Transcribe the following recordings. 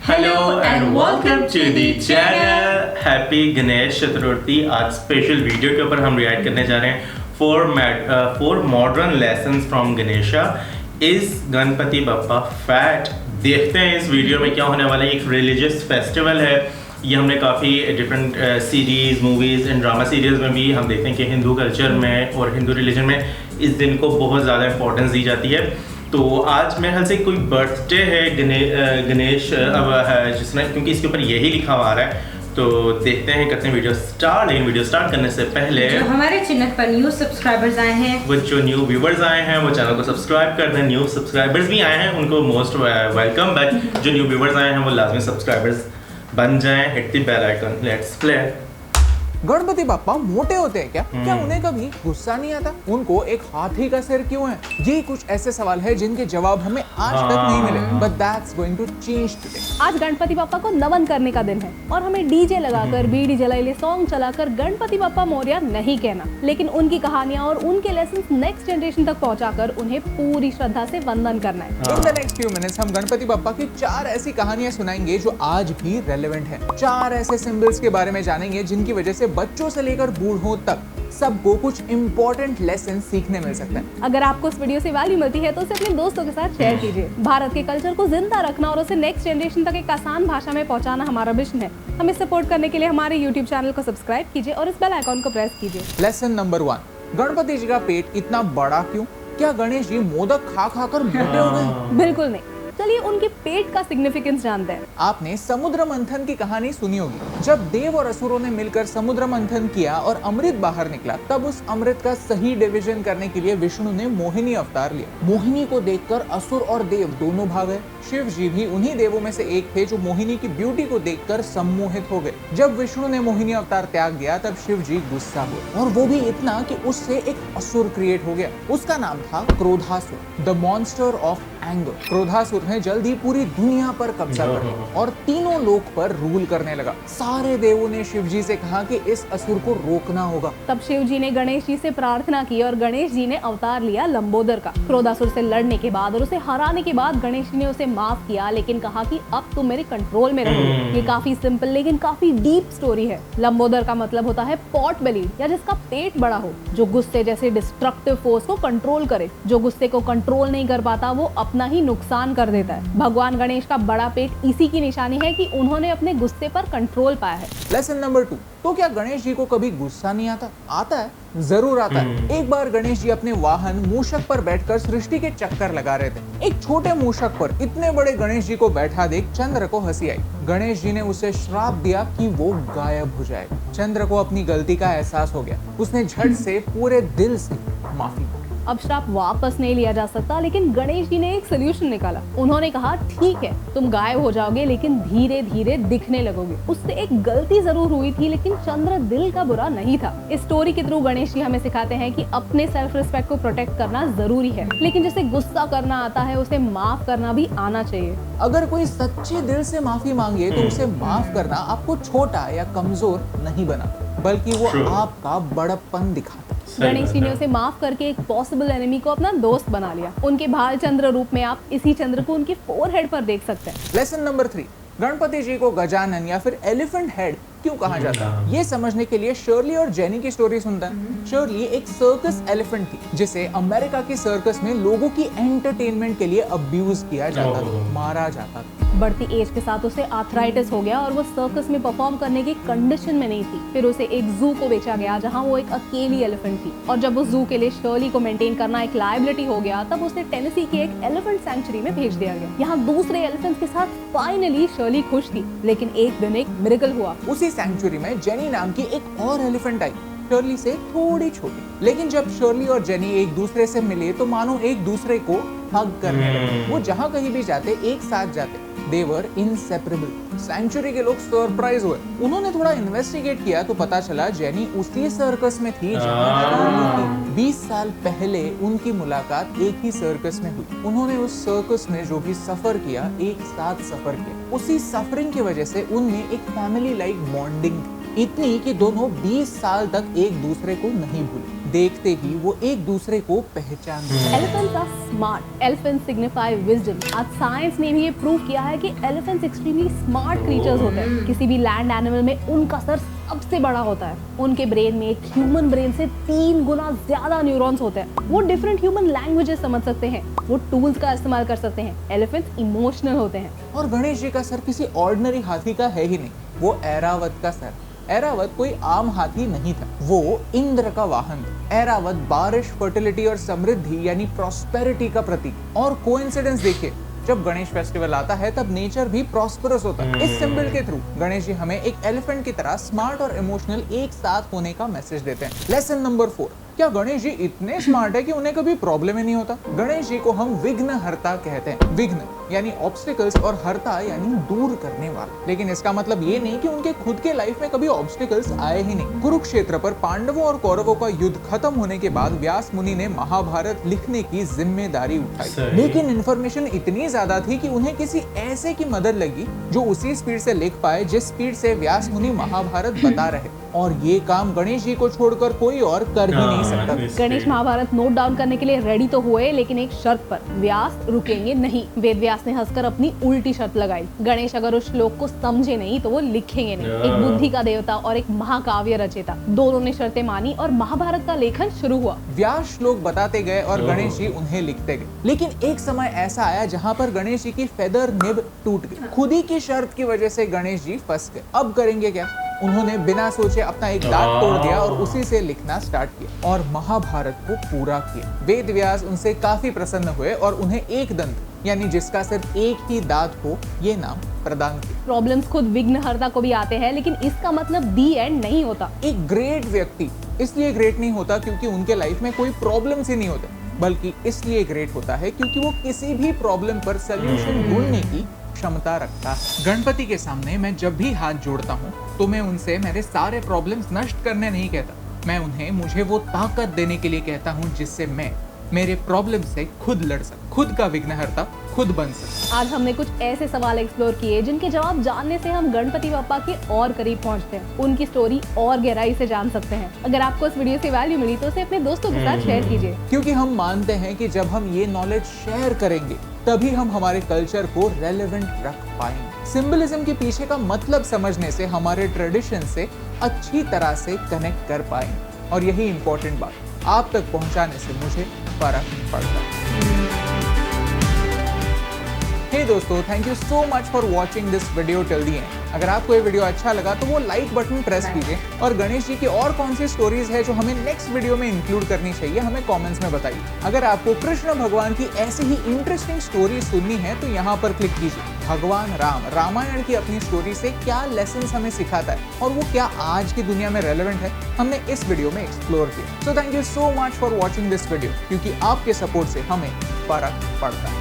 Hello and welcome to the channel. Happy Ganesh Chaturthi. आज special video के ऊपर हम रिएक्ट करने जा रहे हैं four modern lessons from Ganesha. Is Ganpati Bappa fat? देखते हैं इस वीडियो में क्या होने वाला है। एक रिलीजियस फेस्टिवल है। ये हमने काफ़ी different series, movies and drama series में भी हम देखते हैं कि हिंदू कल्चर में और हिंदू रिलीजन में इस दिन को बहुत ज़्यादा इंपॉर्टेंस दी जाती है। तो आज मेरे ख्याल से कोई बर्थडे है गणेश अब है जिसमें, क्योंकि इसके ऊपर यही लिखा हुआ आ रहा है। तो देखते हैं, करते हैं वीडियो स्टार्ट। लेकिन वीडियो स्टार्ट करने से पहले जो हमारे चैनल पर न्यू सब्सक्राइबर्स आए हैं, वो जो न्यू व्यूवर्स आए हैं वो चैनल को सब्सक्राइब कर दें। न्यू सब्सक्राइबर्स भी आए हैं, उनको मोस्ट वेलकम। बट जो न्यू व्यूवर्स आए हैं वो लाजमी सब्सक्राइबर्स बन जाएं। Hit the bell icon. Let's play. Ganpati Bappa मोटे होते हैं क्या? क्या उन्हें कभी गुस्सा नहीं आता? उनको एक हाथी का सिर क्यों है? ये कुछ ऐसे सवाल है जिनके जवाब हमें आज तक नहीं मिले। But that's going to change today. आज गणपति बाप्पा को नमन करने का दिन है और हमें डीजे लगाकर, बीड़ी जलाइले सॉन्ग चलाकर गणपति बाप्पा मोरया नहीं कहना, लेकिन उनकी कहानियां और उनके लेसन नेक्स्ट जनरेशन तक पहुंचाकर उन्हें पूरी श्रद्धा से वंदन करना है। In the next few minutes हम गणपति बाप्पा की 4 ऐसी कहानियां सुनाएंगे जो आज भी रेलेवेंट है। 4 ऐसे सिंबल्स के बारे में जानेंगे जिनकी वजह से बच्चों से लेकर बूढ़ों तक सबको कुछ इंपॉर्टेंट लेसन सीखने मिल सकते हैं। अगर आपको इस वीडियो से वैल्यू मिलती है तो उसे अपने दोस्तों के साथ शेयर कीजिए। भारत के कल्चर को जिंदा रखना और उसे नेक्स्ट जनरेशन तक एक आसान भाषा में पहुंचाना हमारा मिशन है। हमें सपोर्ट करने के लिए हमारे YouTube चैनल को सब्सक्राइब कीजिए और इस बेल आइकॉन को प्रेस कीजिए। लेसन नंबर 1, गणपति जी का पेट इतना बड़ा क्यों? क्या गणेश जी मोदक खा खाकर मोटे हो गए? बिल्कुल नहीं। चलिए उनके पेट का सिग्निफिकेंस जानते हैं। आपने समुद्र मंथन की कहानी सुनी होगी। जब देव और असुरों ने मिलकर समुद्र मंथन किया और अमृत बाहर निकला, तब उस अमृत का सही डिवीजन करने के लिए विष्णु ने मोहिनी अवतार लिया। मोहिनी को देखकर असुर और देव दोनों भाग गए। शिव जी भी उन्हीं देवों में से एक थे जो मोहिनी की ब्यूटी को देखकर सम्मोहित हो गए। जब विष्णु ने मोहिनी अवतार त्याग दिया, तब शिव जी गुस्सा हुए, और वो भी इतना कि उससे एक असुर क्रिएट हो गया। उसका नाम था Krodhasur, the monster of anger. Krodhasur ने जल्द ही पूरी दुनिया पर कब्जा कर लिया और तीनों लोक पर रूल करने लगा। सारे देवों ने शिव जी से कहा कि इस असुर को रोकना होगा। तब शिव जी ने गणेश जी से प्रार्थना की और गणेश जी ने अवतार लिया लंबोदर का। क्रोधासुर से लड़ने के बाद और उसे हराने के बाद गणेश जी ने उसे माफ किया, लेकिन कहा कि अब तुम मेरे कंट्रोल में रहोगे। ये काफी सिंपल लेकिन काफी डीप स्टोरी है। लंबोदर का मतलब होता है पॉट बेलीड, या जिसका पेट बड़ा हो, जो गुस्से जैसे डिस्ट्रक्टिव फोर्स को कंट्रोल करे। जो गुस्से को कंट्रोल नहीं कर पाता वो अपना ही नुकसान कर देता है। भगवान गणेश का बड़ा पेट इसी की निशानी है कि उन्होंने अपने गुस्से पर कंट्रोल पाया है। लेसन नंबर 2, तो क्या गणेश जी को कभी गुस्सा नहीं आता? आता है, जरूर आता है। एक बार गणेश जी अपने वाहन मूषक पर बैठकर सृष्टि के चक्कर लगा रहे थे। एक छोटे मूषक पर इतने बड़े गणेश जी को बैठा देख चंद्र को हंसी आई। गणेश जी ने उसे श्राप दिया कि वो गायब हो जाएगा। चंद्र को अपनी गलती का एहसास हो गया। उसने झट से पूरे दिल से माफी मांगी। अब श्राप वापस नहीं लिया जा सकता, लेकिन गणेश जी ने एक सोल्यूशन निकाला। उन्होंने कहा ठीक है, तुम गायब हो जाओगे लेकिन धीरे धीरे दिखने लगोगे। उससे एक गलती जरूर हुई थी, लेकिन चंद्र दिल का बुरा नहीं था। इस स्टोरी के थ्रू गणेश जी हमें सिखाते हैं कि अपने सेल्फ रिस्पेक्ट को प्रोटेक्ट करना जरूरी है, लेकिन जिसे गुस्सा करना आता है उसे माफ करना भी आना चाहिए। अगर कोई सच्चे दिल से माफी मांगे तो उसे माफ करना आपको छोटा या कमजोर नहीं बनाता, बल्कि वो आपका बड़प्पन दिखाता। गणेश जी ने उसे माफ करके एक पॉसिबल एनिमी को अपना दोस्त बना लिया। उनके भाल चंद्र रूप में आप इसी चंद्र को उनके फोरहेड पर देख सकते हैं। लेसन नंबर 3, गणपति जी को गजानन या फिर एलिफेंट हेड क्यों कहा जाता है? ये समझने के लिए शर्ली और जेनी की स्टोरी सुनता है। शर्ली एक सर्कस एलिफेंट थी जिसे अमेरिका की सर्कस में लोगों की एंटरटेनमेंट के लिए अब्यूज किया जाता था, मारा जाता था। बढ़ती एज के साथ उसे आर्थराइटिस हो गया और वो सर्कस में परफॉर्म करने की कंडीशन में नहीं थी। फिर उसे एक जू को बेचा गया जहां वो एक अकेली एलिफेंट थी, और जब उस जू के लिए शर्ली को मेंटेन करना एक लायबिलिटी हो गया, तब उसे टेनेसी की एक एलिफेंट सैंक्चुरी में भेज दिया गया। यहाँ दूसरे एलिफेंट्स के साथ फाइनली शर्ली खुश थी, लेकिन एक दिन एक मिरेकल हुआ। उसी सैंक्चुरी में जेनी नाम की एक और एलिफेंट आई, शर्ली से थोड़ी छोटी। लेकिन जब शर्ली और जेनी एक दूसरे से मिले तो मानो एक दूसरे को हग करने लगे। वो जहाँ कहीं भी जाते एक साथ जाते। They were inseparable। सैंक्चुरी के लोग सरप्राइज हुए। उन्होंने थोड़ा इन्वेस्टिगेट किया तो पता चला जेनी उसी सर्कस में थी जहाँ शर्ली थी। 20 साल पहले उनकी मुलाकात एक ही सर्कस में हुई। उन्होंने उस सर्कस में जो भी सफर किया, एक साथ सफर किया। उसी सफरिंग की वजह से उनमें एक फैमिली लाइक बॉन्डिंग इतनी कि दोनों 20 साल तक एक दूसरे को नहीं भूले। देखते ही वो एक दूसरे को पहचानते हैं। Elephants are smart. Elephants signify wisdom. आज साइंस ने भी ये प्रूव किया है कि एलिफेंट्स एक्सट्रीमली स्मार्ट क्रीचर्स होते हैं। किसी भी लैंड एनिमल में उनका सर सबसे बड़ा होता है। उनके ब्रेन में एक ह्यूमन ब्रेन से 3 गुना ज्यादा न्यूरॉन्स होते हैं। वो डिफरेंट ह्यूमन लैंग्वेजेस समझ सकते हैं। वो टूल्स का इस्तेमाल कर सकते हैं। एलिफेंट्स इमोशनल होते हैं। और गणेश जी का सर किसी ऑर्डिनरी हाथी का है ही नहीं, वो ऐरावत का सर। ऐरावत कोई आम हाथी नहीं था, वो इंद्र का वाहन था। ऐरावत बारिश, फर्टिलिटी और समृद्धि यानी प्रॉस्पेरिटी का प्रतीक। और कोइंसिडेंस देखिए, जब गणेश फेस्टिवल आता है तब नेचर भी प्रॉस्परस होता है। इस सिंबल के थ्रू गणेश जी हमें एक एलिफेंट की तरह स्मार्ट और इमोशनल एक साथ होने का मैसेज देते हैं। लेसन नंबर 4, क्या गणेश जी इतने स्मार्ट है कि उन्हें कभी प्रॉब्लम ही नहीं होता? गणेश जी को हम विघ्नहर्ता कहते हैं। विघ्न यानी ऑब्स्टिकल्स और हर्ता यानी दूर करने वाला। लेकिन इसका मतलब ये नहीं कि उनके खुद के लाइफ में कभी ऑब्स्टिकल्स आए ही नहीं। कुरुक्षेत्र पर पांडवों और कौरवों का युद्ध खत्म होने के बाद व्यास मुनि ने महाभारत लिखने की जिम्मेदारी उठाई, लेकिन इंफॉर्मेशन इतनी ज्यादा थी कि उन्हें किसी ऐसे की मदद लगी जो उसी स्पीड से लिख पाए जिस स्पीड से व्यास मुनि महाभारत बता रहे। और ये काम गणेश जी को छोड़कर कोई और कर ही नहीं सकता। गणेश महाभारत नोट डाउन करने के लिए रेडी तो हुए, लेकिन एक शर्त पर, व्यास रुकेंगे नहीं। वेद व्यास ने हंसकर अपनी उल्टी शर्त लगाई। गणेश अगर उस श्लोक को समझे नहीं तो वो लिखेंगे नहीं। एक बुद्धि का देवता और एक महाकाव्य रचयिता, दोनों ने शर्तें मानी और महाभारत का लेखन शुरू हुआ। व्यास श्लोक बताते गए और गणेश जी उन्हें लिखते गए। लेकिन एक समय ऐसा आया जहाँ पर गणेश जी की फेदर निब टूट गई। खुद ही की शर्त की वजह से गणेश जी फंस गए। अब करेंगे क्या? उन्होंने बिना सोचे अपना एक दांत तोड़ दिया और उसी से लिखना स्टार्ट किया और महाभारत को पूरा किया। वेद व्यास उनसे काफी प्रसन्न हुए और उन्हें एक दंत यानी जिसका सिर्फ एक ही दांत हो ये नाम प्रदान किया। प्रॉब्लम्स खुद विघ्नहर्ता को भी आते हैं, लेकिन इसका मतलब दी एंड नहीं होता। एक ग्रेट व्यक्ति इसलिए ग्रेट नहीं होता क्योंकि उनके लाइफ में कोई प्रॉब्लम्स ही नहीं होते, बल्कि इसलिए ग्रेट होता है क्योंकि वो किसी भी प्रॉब्लम पर सलूशन ढूंढने की क्षमता रखता है। गणपति के सामने मैं जब भी हाथ जोड़ता हूँ तो मैं उनसे मेरे सारे प्रॉब्लम्स नष्ट करने नहीं कहता, मैं उन्हें मुझे वो ताकत देने के लिए कहता हूँ जिससे मैं मेरे प्रॉब्लम से खुद लड़ सकूं, खुद का विघ्नहर्ता खुद बन सकूं। आज हमने कुछ ऐसे सवाल एक्सप्लोर किए जिनके जवाब जानने से हम गणपति बप्पा के और करीब पहुंचते हैं, उनकी स्टोरी और गहराई से जान सकते हैं। अगर आपको इस वीडियो से वैल्यू मिली तो उसे अपने दोस्तों के साथ शेयर कीजिए, क्योंकि हम मानते हैं कि जब हम ये नॉलेज शेयर करेंगे तभी हम हमारे कल्चर को रेलेवेंट रख पाएंगे। सिंबलिज्म के पीछे का मतलब समझने से हमारे ट्रेडिशन से अच्छी तरह से कनेक्ट कर पाएंगे और यही इंपॉर्टेंट बात आप तक पहुंचाने से मुझे फर्क पड़ता है। हे दोस्तों, thank you so much for watching this video till the and. अगर आपको ये वीडियो अच्छा लगा तो वो लाइक बटन प्रेस कीजिए और गणेश जी की और कौन सी स्टोरीज है जो हमें नेक्स्ट वीडियो में इंक्लूड करनी चाहिए हमें कमेंट्स में बताइए। अगर आपको कृष्ण भगवान की ऐसी ही इंटरेस्टिंग स्टोरी सुननी है तो यहाँ पर क्लिक कीजिए। भगवान राम रामायण की अपनी स्टोरी से क्या लेसन हमें सिखाता है और वो क्या आज की दुनिया में रेलेवेंट है, हमने इस वीडियो में एक्सप्लोर किया। So thank you so much for watching this video, क्योंकि आपके सपोर्ट से हमें फर्क पड़ता है।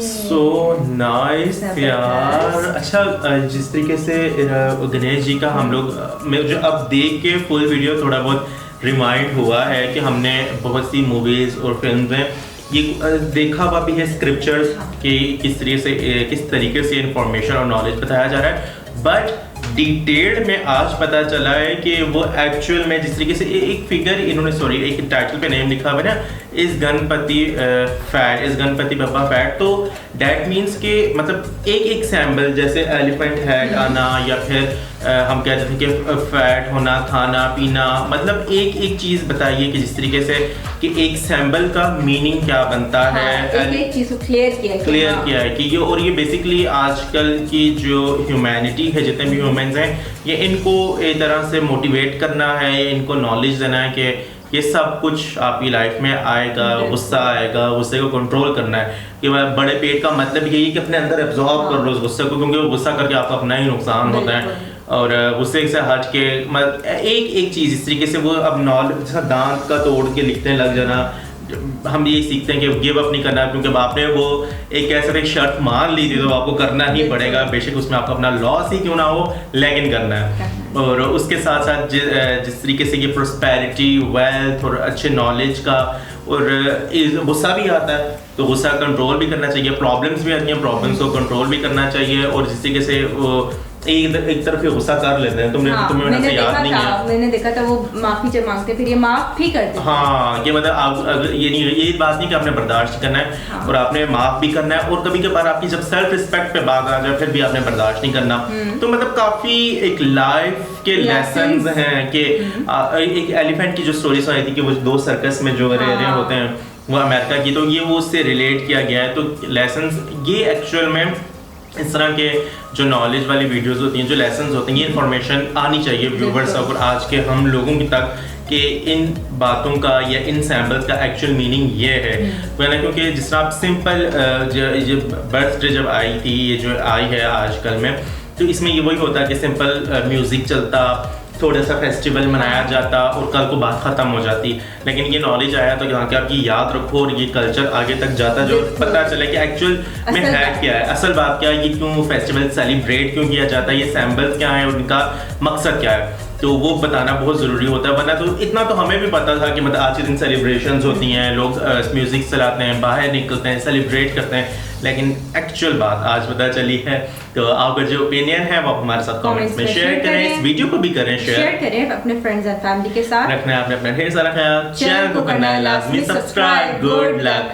सो नाइस यार। अच्छा, जिस तरीके से गणेश जी का हम लोग मुझे अब देख के फुल वीडियो थोड़ा बहुत रिमाइंड हुआ है कि हमने बहुत सी मूवीज और फिल्म में ये देखा हुआ भी है स्क्रिप्चर्स कि किस तरीके से इंफॉर्मेशन और नॉलेज बताया जा रहा है, बट डिटेल्ड में आज पता चला है कि वो एक्चुअल में जिस तरीके से एक फिगर इन्होंने एक टाइटल पे नेम लिखा हुआ है ना, इस गणपति बप्पा फैट, तो डैट मीन्स कि मतलब एक सैम्बल जैसे एलिफेंट हेड आना या फिर हम कहते थे कि फैट होना, खाना पीना, मतलब एक चीज़ बताइए कि जिस तरीके से कि एक सैम्बल का मीनिंग क्या बनता है। एक चीज़ को क्लियर किया है कि ये बेसिकली आजकल की जो ह्यूमैनिटी है, जितने भी ह्यूमंस हैं, ये इनको एक तरह से मोटिवेट करना है, इनको नॉलेज देना है कि ये सब कुछ आपकी लाइफ में आएगा, गुस्सा आएगा, गुस्से को कंट्रोल करना है। कि बड़े पेट का मतलब यही कि अपने अंदर एब्जॉर्ब कर लो उस गुस्से को, क्योंकि वो गुस्सा करके आपका अपना ही नुकसान होता है। और गुस्से से हट के मतलब एक चीज़ इस तरीके से वो अब नॉलेज जैसा दांत का तोड़ के लिखने लग जाना, हम ये सीखते हैं कि गिव अप नहीं करना, क्योंकि आपने वो एक ऐसा एक शर्त मान ली थी तो आपको करना ही पड़ेगा, बेशक उसमें आपका अपना लॉस ही क्यों ना हो, लेकिन करना है। और उसके साथ साथ जिस तरीके से ये प्रोस्पेरिटी, वेल्थ और अच्छे नॉलेज का, और गुस्सा भी आता है तो गुस्सा कंट्रोल भी करना चाहिए, प्रॉब्लम्स भी आती हैं, प्रॉब्लम्स को कंट्रोल भी करना चाहिए, और जिस तरीके से वो एक तरफ गुस्सा कर लेते हैं, तुम्हें मैंने से याद नहीं है। मैंने देखा था वो माफी जब मांगते फिर ये माफ भी करते थे। हाँ, कि मतलब आप अगर ये बात नहीं कि आपने बर्दाश्त करना है, हाँ। और आपने माफ भी करना है, और कभी कभार आपकी जब सेल्फ रिस्पेक्ट पे बात आ जाए फिर भी आपने बर्दाश्त नहीं करना। तो मतलब काफी एक लाइफ के लेसन्स हैं कि एक एलिफेंट की जो स्टोरी आई थी कि वो दो सर्कस में जो रह रहे होते हैं वो अमेरिका की, तो ये वो उससे रिलेट किया गया है। तो लेसन्स ये एक्चुअल में इस तरह के जो नॉलेज वाली वीडियोस होती हैं, जो लेसन्स होते हैं, ये इन्फॉर्मेशन आनी चाहिए व्यूवर्स और आज के हम लोगों की तक कि इन बातों का या इन सैम्पल्स का एक्चुअल मीनिंग ये है। वरना क्योंकि जिस तरह आप सिंपल जो बर्थडे जब आई थी, ये जो आई है आजकल में, तो इसमें ये वही होता है कि सिंपल म्यूज़िक चलता, थोड़ा सा फेस्टिवल मनाया जाता और कल को बात ख़त्म हो जाती। लेकिन ये नॉलेज आया तो यहाँ के आप ये याद रखो और ये कल्चर आगे तक जाता जो पता चले कि एक्चुअल में है क्या है, असल बात क्या है, ये क्यों फेस्टिवल सेलिब्रेट क्यों किया जाता है, ये सैम्पल्स क्या है, उनका मकसद क्या है, तो वो बताना बहुत ज़रूरी होता है। वरना तो इतना तो हमें भी पता था कि मतलब आज के दिन सेलिब्रेशंस होती हैं, लोग म्यूज़िक चलाते हैं, बाहर निकलते हैं, सेलिब्रेट करते हैं, लेकिन एक्चुअल बात आज पता चली है। तो आपका जो ओपिनियन है वो हमारे साथ कमेंट्स में शेयर करें, इस वीडियो को भी करें शेयर करें अपने फ्रेंड्स एंड फैमिली के साथ। रखना है आपने अपना ढेर सारा ख्याल, चैनल को करना है लाजमी सब्सक्राइब। Good luck.